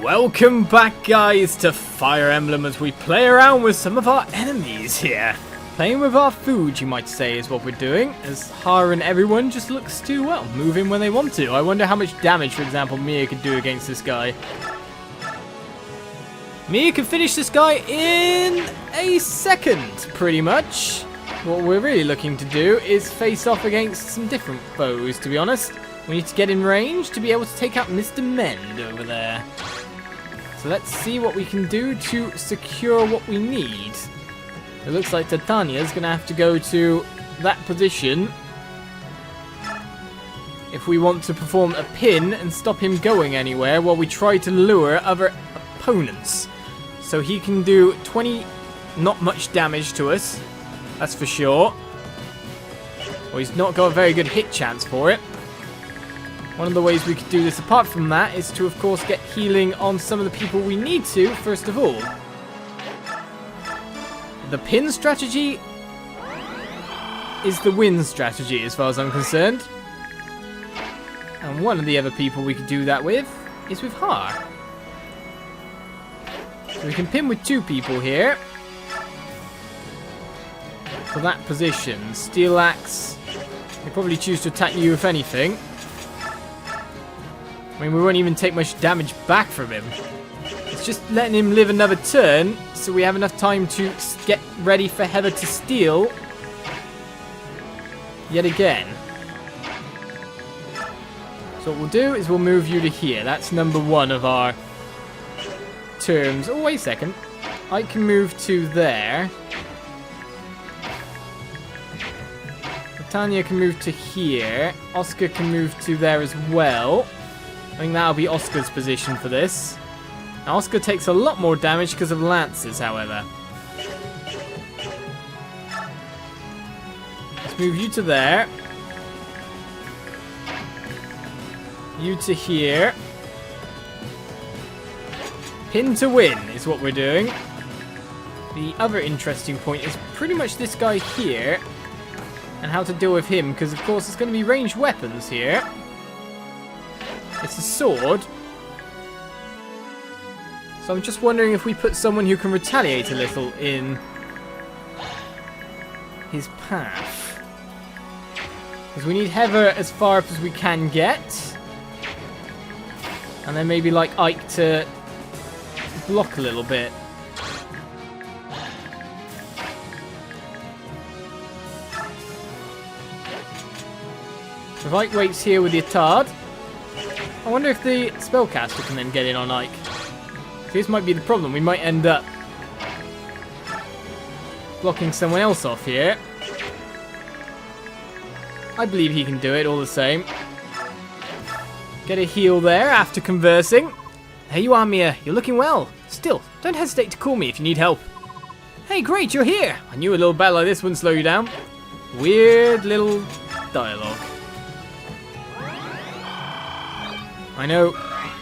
Welcome back, guys, to Fire Emblem as we play around with some of our enemies here. Playing with our food, you might say, is what we're doing, as Har and everyone just looks to, well, move in when they want to. I wonder how much damage, for example, Mia could do against this guy. Mia can finish this guy in a second, pretty much. What we're really looking to do is face off against some different foes, to be honest. We need to get in range to be able to take out Mr. Mend over there. So let's see what we can do to secure what we need. It looks like Titania's going to have to go to that position if we want to perform a pin and stop him going anywhere while we try to lure other opponents. So he can do 20, not much damage to us, that's for sure. Well, he's not got a very good hit chance for it. One of the ways we could do this apart from that is to, of course, get healing on some of the people we need to, first of all. The pin strategy is the win strategy as far as I'm concerned. And one of the other people we could do that with is with Har. So we can pin with two people here. For that position, Steel Axe, they probably choose to attack you if anything. I mean, we won't even take much damage back from him. It's just letting him live another turn so we have enough time to get ready for Heather to steal yet again. So what we'll do is we'll move you to here. That's number one of our terms. Oh, wait a second. I can move to there. Tanya can move to here. Oscar can move to there as well. I think that'll be Oscar's position for this. Now, Oscar takes a lot more damage because of lances, however. Let's move you to there. You to here. Pin to win is what we're doing. The other interesting point is pretty much this guy here and how to deal with him, because of course it's going to be ranged weapons here. It's a sword. So I'm just wondering if we put someone who can retaliate a little in his path. Because we need Heather as far up as we can get. And then maybe like Ike to block a little bit. If Ike waits here with the Atard, I wonder if the spellcaster can then get in on Ike. So this might be the problem. We might end up blocking someone else off here. I believe he can do it all the same. Get a heal there after conversing. There you are, Mia. You're looking well. Still, don't hesitate to call me if you need help. Hey, great, you're here. I knew a little battle like this wouldn't slow you down. Weird little dialogue. I know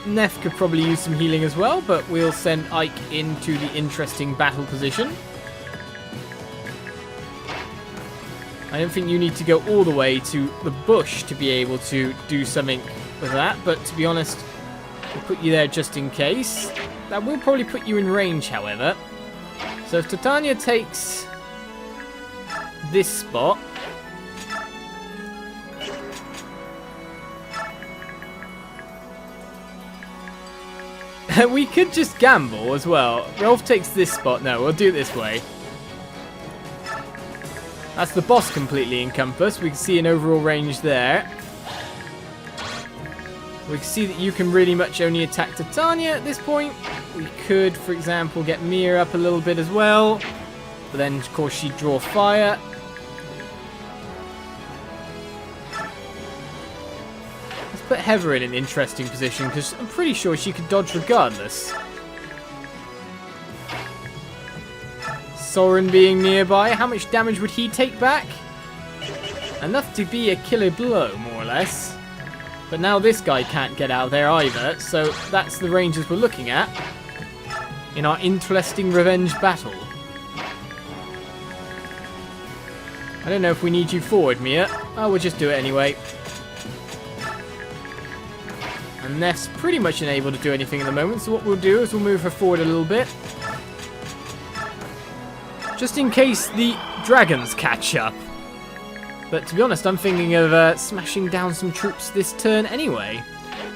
Neff could probably use some healing as well, but we'll send Ike into the interesting battle position. I don't think you need to go all the way to the bush to be able to do something with that, but to be honest, we'll put you there just in case. That will probably put you in range, however. So if Titania takes this spot, we could just gamble as well. Rolf takes this spot. No, we'll do it this way. That's the boss completely encompassed. We can see an overall range there. We can see that you can really much only attack Titania at this point. We could, for example, get Mia up a little bit as well. But then, of course, she'd draw fire. Put Heather in an interesting position because I'm pretty sure she could dodge regardless. Soren being nearby, how much damage would he take back? Enough to be a killer blow, more or less. But now this guy can't get out of there either, so that's the ranges we're looking at in our interesting revenge battle. I don't know if we need you forward, Mia. Oh, we'll just do it anyway. And Neff's pretty much unable to do anything at the moment, so what we'll do is we'll move her forward a little bit. Just in case the dragons catch up. But to be honest, I'm thinking of smashing down some troops this turn anyway.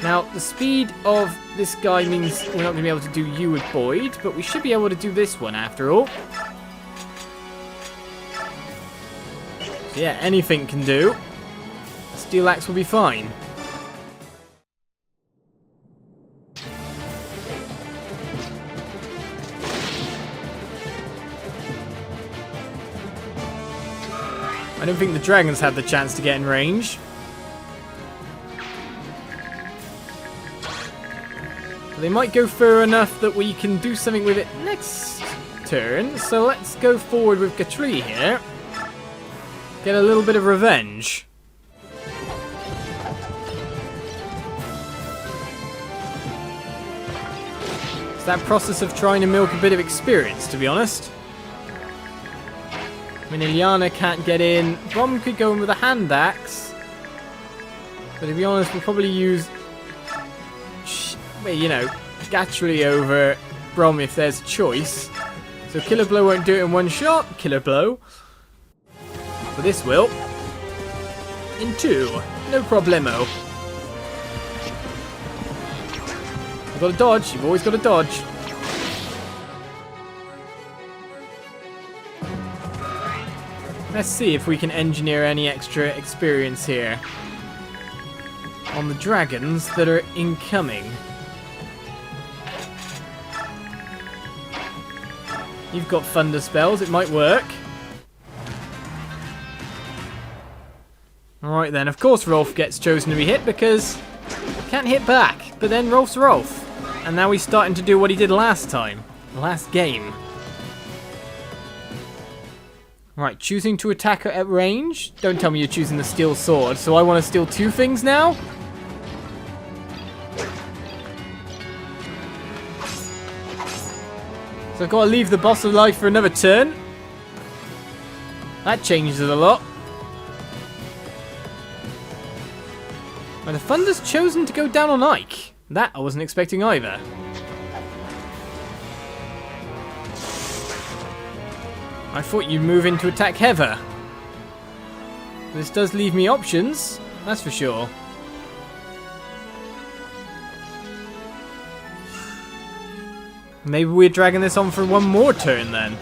Now, the speed of this guy means we're not going to be able to do you with Boyd, but we should be able to do this one after all. So yeah, anything can do. Steel Axe will be fine. I don't think the dragons have the chance to get in range. But they might go far enough that we can do something with it next turn. So let's go forward with Gatri here. Get a little bit of revenge. It's that process of trying to milk a bit of experience, to be honest. I mean, Ilyana can't get in. Brom could go in with a hand axe. But to be honest, we'll probably use, you know, Gatri over Brom if there's a choice. So Killer Blow won't do it in one shot. Killer Blow. But this will. In two. No problemo. You've got to dodge. You've always got to dodge. Let's see if we can engineer any extra experience here on the dragons that are incoming. You've got thunder spells, it might work. Alright then, of course Rolf gets chosen to be hit because can't hit back, but then Rolf's Rolf. And now he's starting to do what he did last time, last game. Right, choosing to attack at range. Don't tell me you're choosing the steel sword. So I want to steal two things now? So I've got to leave the boss alive for another turn. That changes it a lot. Well, the Thunder's chosen to go down on Ike. That I wasn't expecting either. I thought you'd move in to attack Heather. This does leave me options, that's for sure. Maybe we're dragging this on for one more turn then.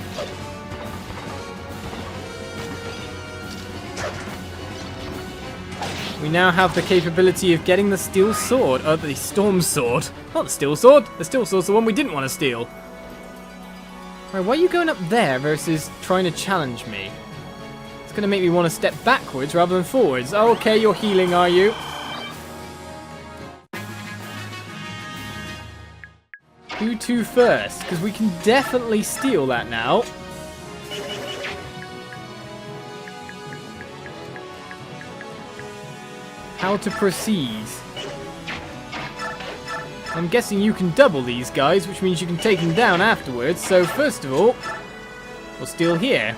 We now have the capability of getting the steel sword, the storm sword. Not the steel sword. The steel sword's the one we didn't want to steal. Right, why are you going up there versus trying to challenge me? It's going to make me want to step backwards rather than forwards. Oh, okay, you're healing, are you? Who to first? Because we can definitely steal that now. How to proceed? I'm guessing you can double these guys, which means you can take them down afterwards. So first of all, we'll steal here.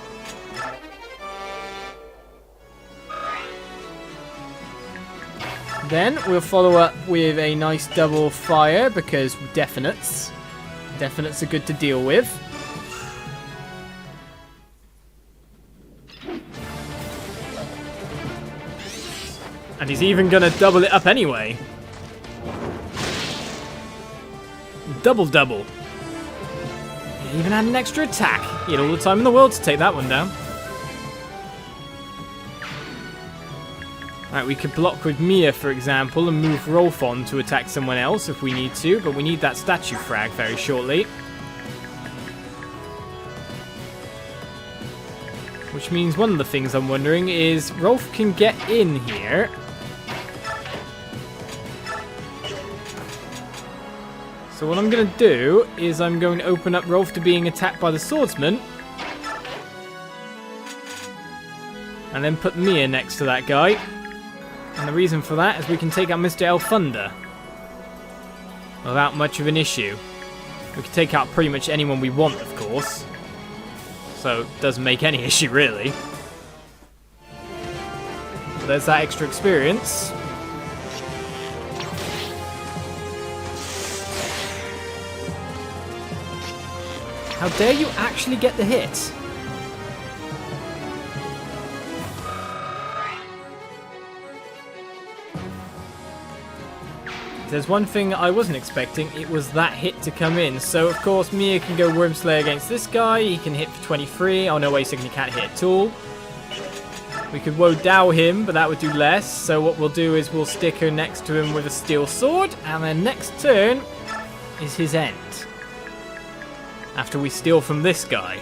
Then we'll follow up with a nice double fire because definites. Definites are good to deal with. And he's even going to double it up anyway. Double. He even had an extra attack. He had all the time in the world to take that one down. Right, we could block with Mia, for example, and move Rolf on to attack someone else if we need to, but we need that statue frag very shortly. Which means one of the things I'm wondering is Rolf can get in here. So what I'm going to do is I'm going to open up Rolf to being attacked by the swordsman. And then put Mia next to that guy. And the reason for that is we can take out Mr. El Thunder without much of an issue. We can take out pretty much anyone we want, of course. So it doesn't make any issue, really. There's that extra experience. How dare you actually get the hit? There's one thing I wasn't expecting, it was that hit to come in. So, of course, Mia can go Wormslayer against this guy. He can hit for 23. Oh, no, wait a second, he can't hit at all. We could Woe Dow him, but that would do less. So what we'll do is we'll stick her next to him with a Steel Sword. And then next turn is his end. After we steal from this guy.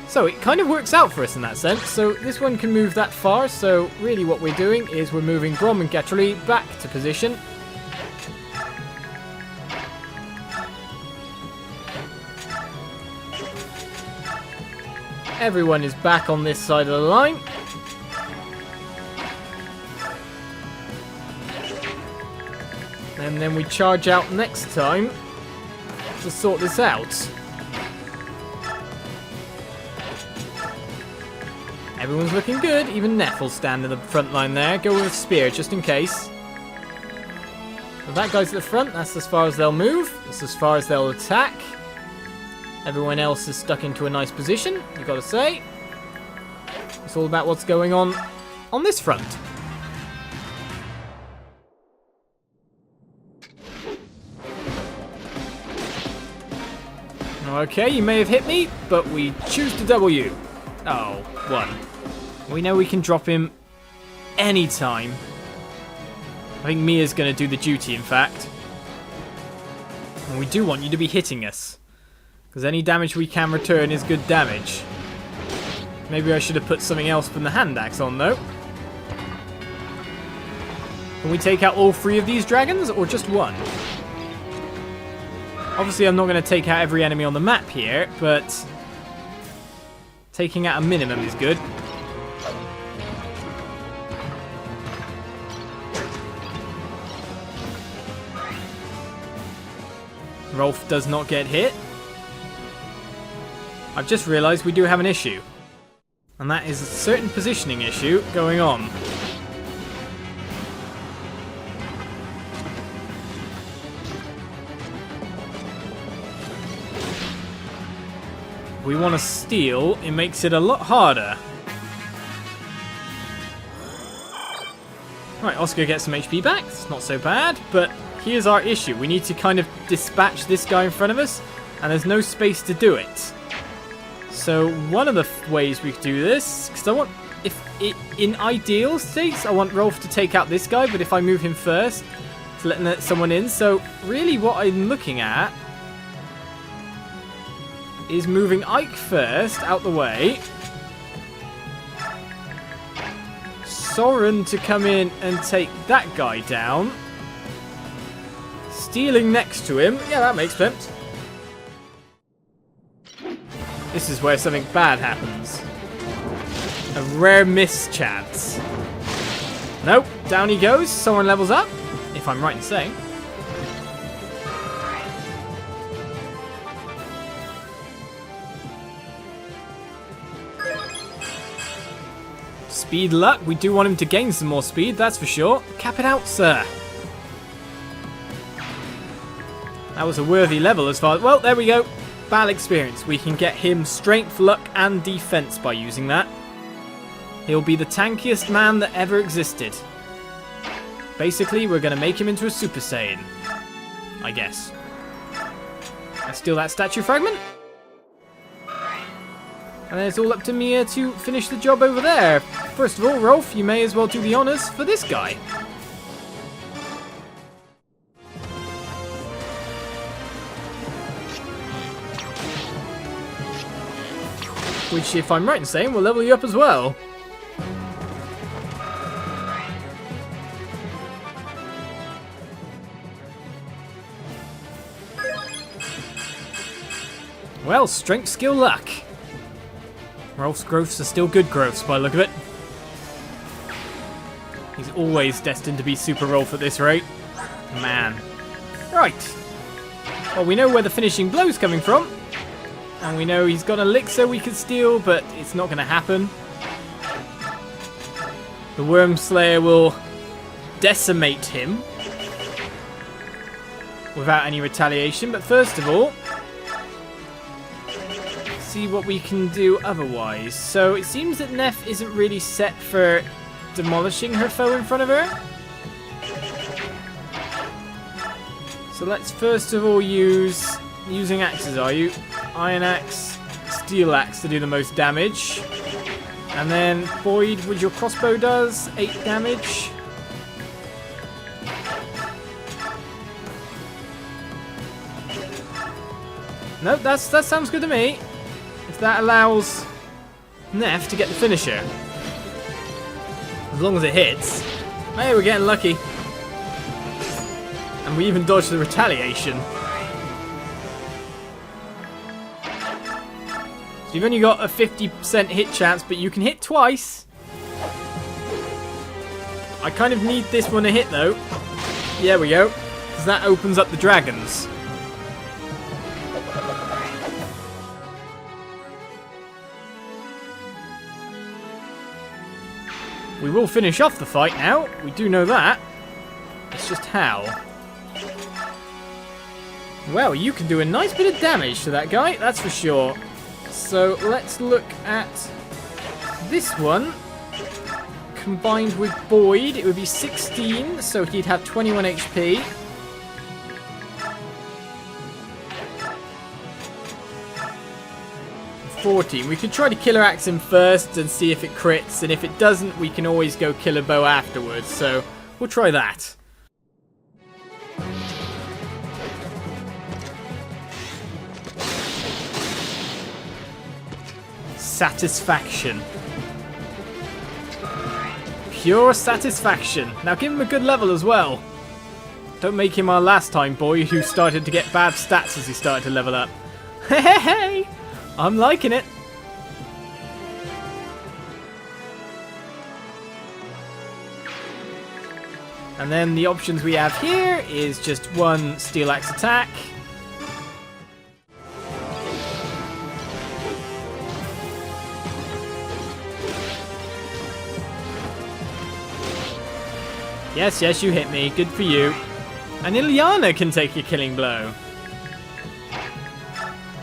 So it kind of works out for us in that sense. So this one can move that far. So really what we're doing is we're moving Grom and Gatrali back to position. Everyone is back on this side of the line. And then we charge out next time to sort this out. Everyone's looking good. Even Neff will stand in the front line there. Go with a spear just in case. But that guy's at the front. That's as far as they'll move. That's as far as they'll attack. Everyone else is stuck into a nice position, you gotta say. It's all about what's going on this front. Okay, you may have hit me, but we choose to double you. Oh, 1. We know we can drop him anytime. I think Mia's gonna do the duty, in fact. And we do want you to be hitting us. Because any damage we can return is good damage. Maybe I should have put something else from the hand axe on, though. Can we take out all 3 of these dragons, or just 1? Obviously, I'm not going to take out every enemy on the map here, but taking out a minimum is good. Rolf does not get hit. I've just realised we do have an issue. And that is a certain positioning issue going on. If we want to steal, it makes it a lot harder. Right, Oscar gets some HP back. It's not so bad, but here's our issue. We need to kind of dispatch this guy in front of us, and there's no space to do it. So one of the ways we could do this, because I want, in ideal states, I want Rolf to take out this guy, but if I move him first, it's letting someone in. So really what I'm looking at is moving Ike first, out the way. Soren to come in and take that guy down. Stealing next to him. Yeah, that makes sense. This is where something bad happens. A rare mischance. Nope, down he goes. Someone levels up, if I'm right in saying. Speed luck. We do want him to gain some more speed, that's for sure. Cap it out, sir. That was a worthy level as far as... Well, there we go. Battle experience. We can get him strength, luck, and defense by using that. He'll be the tankiest man that ever existed. Basically, we're going to make him into a Super Saiyan. I guess. Let's steal that statue fragment. And then it's all up to Mia to finish the job over there. First of all, Rolf, you may as well do the honours for this guy. Which, if I'm right in saying, will level you up as well. Well, strength, skill, luck. Rolf's growths are still good growths by the look of it. He's always destined to be Super Rolf at this rate. Man. Right. Well, we know where the finishing blow's coming from. And we know he's got an elixir we could steal, but it's not going to happen. The Worm Slayer will decimate him without any retaliation. But first of all, see what we can do otherwise. So it seems that Neff isn't really set for demolishing her foe in front of her. So let's first of all using axes, are you? Iron axe, steel axe to do the most damage. And then Boyd with your crossbow does 8 damage. Nope, that sounds good to me. If that allows Neff to get the finisher. As long as it hits. Hey, we're getting lucky. And we even dodged the retaliation. So you've only got a 50% hit chance, but you can hit twice. I kind of need this one to hit though. There we go. Because that opens up the dragons. We will finish off the fight now. We do know that. It's just how. Well, you can do a nice bit of damage to that guy, that's for sure. So let's look at this one. Combined with Boyd, it would be 16, so he'd have 21 HP. We could try to killer axe him first and see if it crits, and if it doesn't, we can always go killer bow afterwards, so we'll try that. Satisfaction. Pure satisfaction. Now give him a good level as well. Don't make him our last time boy who started to get bad stats as he started to level up. Hey, hey, hey! I'm liking it. And then the options we have here is just one steel axe attack. Yes, yes, you hit me. Good for you. And Ilyana can take your killing blow.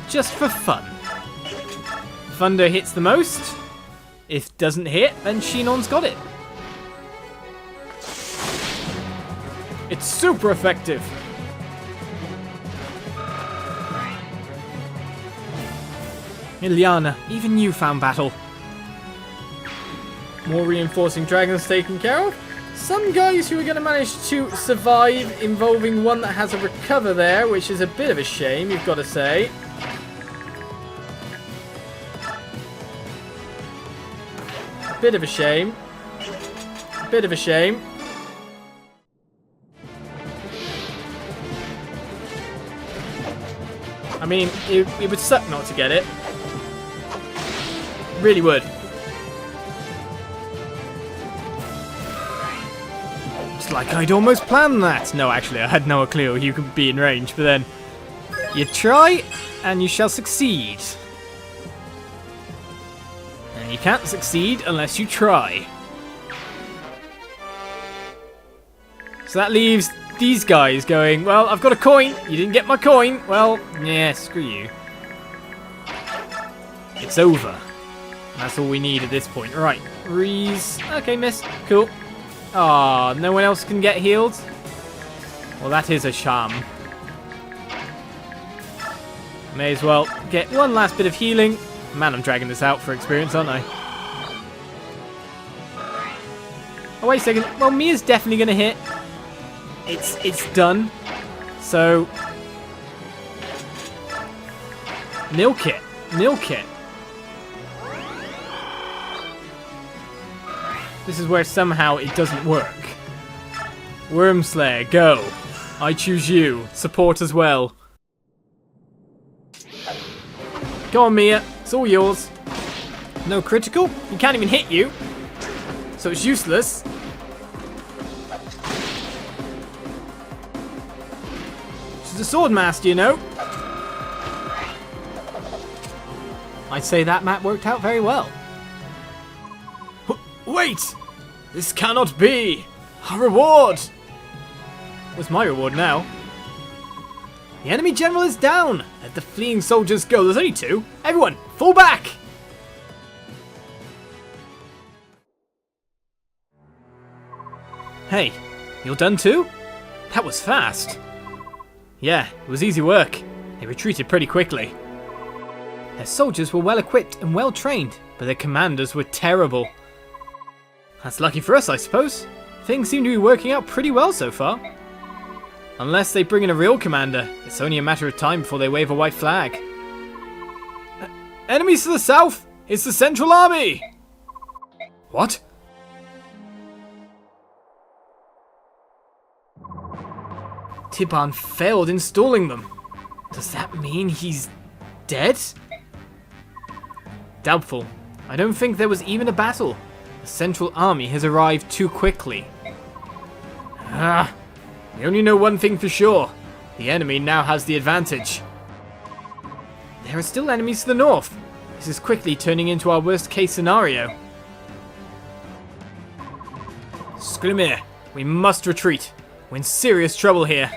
Just for fun. Thunder hits the most. If doesn't hit, then Shinon's got it. It's super effective. Ilyana, even you found battle. More reinforcing dragons taken care of. Some guys who are going to manage to survive involving one that has a recover there, which is a bit of a shame, you've got to say. Bit of a shame. Bit of a shame. I mean, it would suck not to get it. Really would. It's like I'd almost planned that. No, actually, I had no clue you could be in range, but then you try and you shall succeed. And you can't succeed unless you try. So that leaves these guys going, well, I've got a coin. You didn't get my coin. Well, yeah, screw you. It's over. And that's all we need at this point. Right, Reese. Okay, miss. Cool. Ah, no one else can get healed? Well, that is a sham. May as well get one last bit of healing. Man, I'm dragging this out for experience, aren't I? Oh, wait a second. Well, Mia's definitely going to hit. It's done. So, milk it. Milk it. This is where somehow it doesn't work. Wormslayer, go. I choose you. Support as well. Go on, Mia. It's all yours. No critical. He can't even hit you. So it's useless. She's a sword master, you know. I'd say that map worked out very well. Wait! This cannot be! A reward! What's my reward now? The enemy general is down! Let the fleeing soldiers go. There's only 2. Everyone, fall back! Hey, you're done too? That was fast. Yeah, it was easy work. They retreated pretty quickly. Their soldiers were well equipped and well trained, but their commanders were terrible. That's lucky for us, I suppose. Things seem to be working out pretty well so far. Unless they bring in a real commander, it's only a matter of time before they wave a white flag. Enemies to the south! It's the Central Army! What? Tiban failed installing them. Does that mean he's dead? Doubtful. I don't think there was even a battle. The Central Army has arrived too quickly. We only know one thing for sure. The enemy now has the advantage. There are still enemies to the north. This is quickly turning into our worst case scenario. Skrimir, we must retreat. We're in serious trouble here.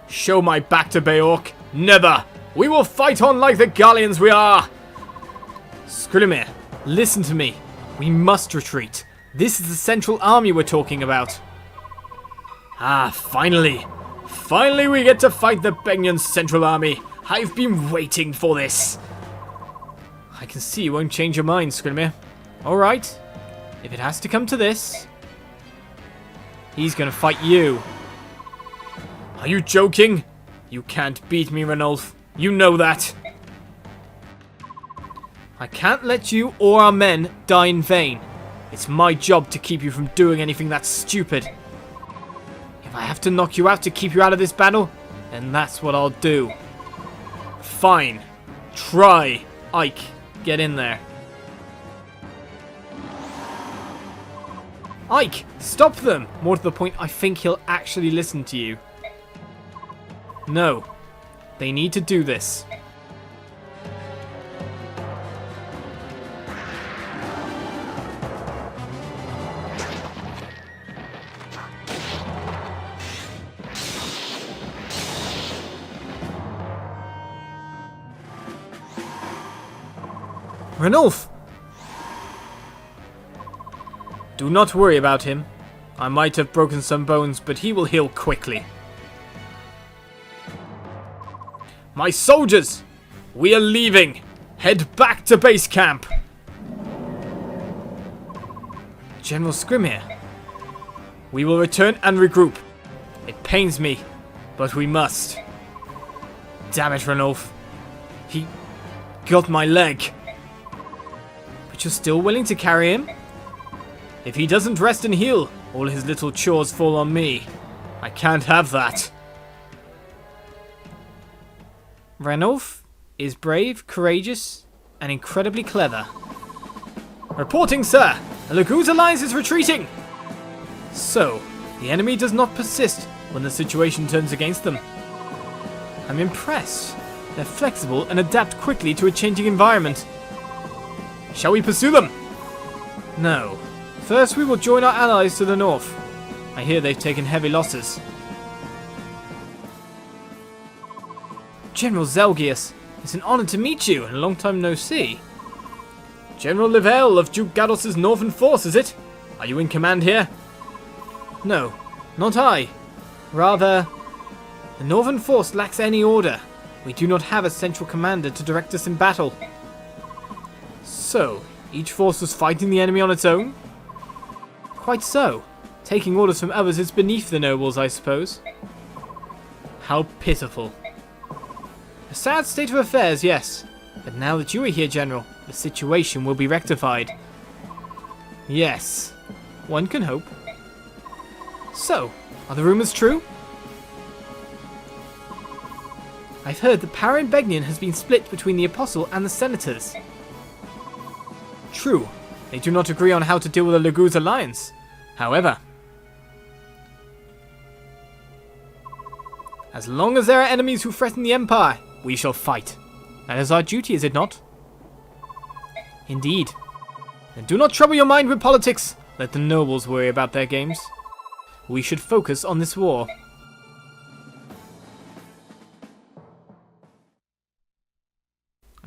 Show my back to Beork. Never! We will fight on like the Gallians we are! Skrimir, listen to me. We must retreat. This is the Central Army we're talking about. Ah, finally. Finally we get to fight the Begnian Central Army. I've been waiting for this. I can see you won't change your mind, Skrimir. Alright. If it has to come to this, he's gonna fight you. Are you joking? You can't beat me, Ranulf. You know that. I can't let you or our men die in vain. It's my job to keep you from doing anything that's stupid. If I have to knock you out to keep you out of this battle, then that's what I'll do. Fine. Try. Ike, get in there. Ike, stop them! More to the point, I think he'll actually listen to you. No. They need to do this. Ranulf! Do not worry about him. I might have broken some bones, but he will heal quickly. My soldiers! We are leaving! Head back to base camp! General Skrimir. We will return and regroup. It pains me, but we must. Damn it, Ranulf. He got my leg. But you're still willing to carry him? If he doesn't rest and heal, all his little chores fall on me. I can't have that. Ranulf is brave, courageous, and incredibly clever. Reporting, sir! The Laguz Alliance is retreating! So, the enemy does not persist when the situation turns against them. I'm impressed. They're flexible and adapt quickly to a changing environment. Shall we pursue them? No. First we will join our allies to the north. I hear they've taken heavy losses. General Zelgius, it's an honor to meet you and a long time no see. General Livell of Duke Gados' northern force, is it? Are you in command here? No, not I. Rather, the northern force lacks any order. We do not have a central commander to direct us in battle. So, each force was fighting the enemy on its own? Quite so. Taking orders from others is beneath the nobles, I suppose. How pitiful. A sad state of affairs, yes. But now that you are here, General, the situation will be rectified. Yes. One can hope. So, are the rumours true? I've heard that power in Begnion has been split between the Apostle and the Senators. True. They do not agree on how to deal with the Laguz Alliance. However, as long as there are enemies who threaten the Empire, we shall fight. That is our duty, is it not? Indeed. And do not trouble your mind with politics. Let the nobles worry about their games. We should focus on this war.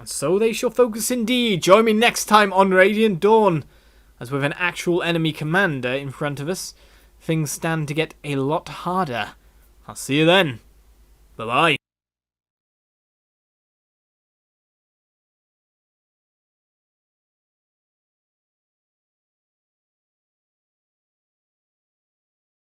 And so they shall focus indeed. Join me next time on Radiant Dawn, as with an actual enemy commander in front of us, things stand to get a lot harder. I'll see you then. Bye-bye.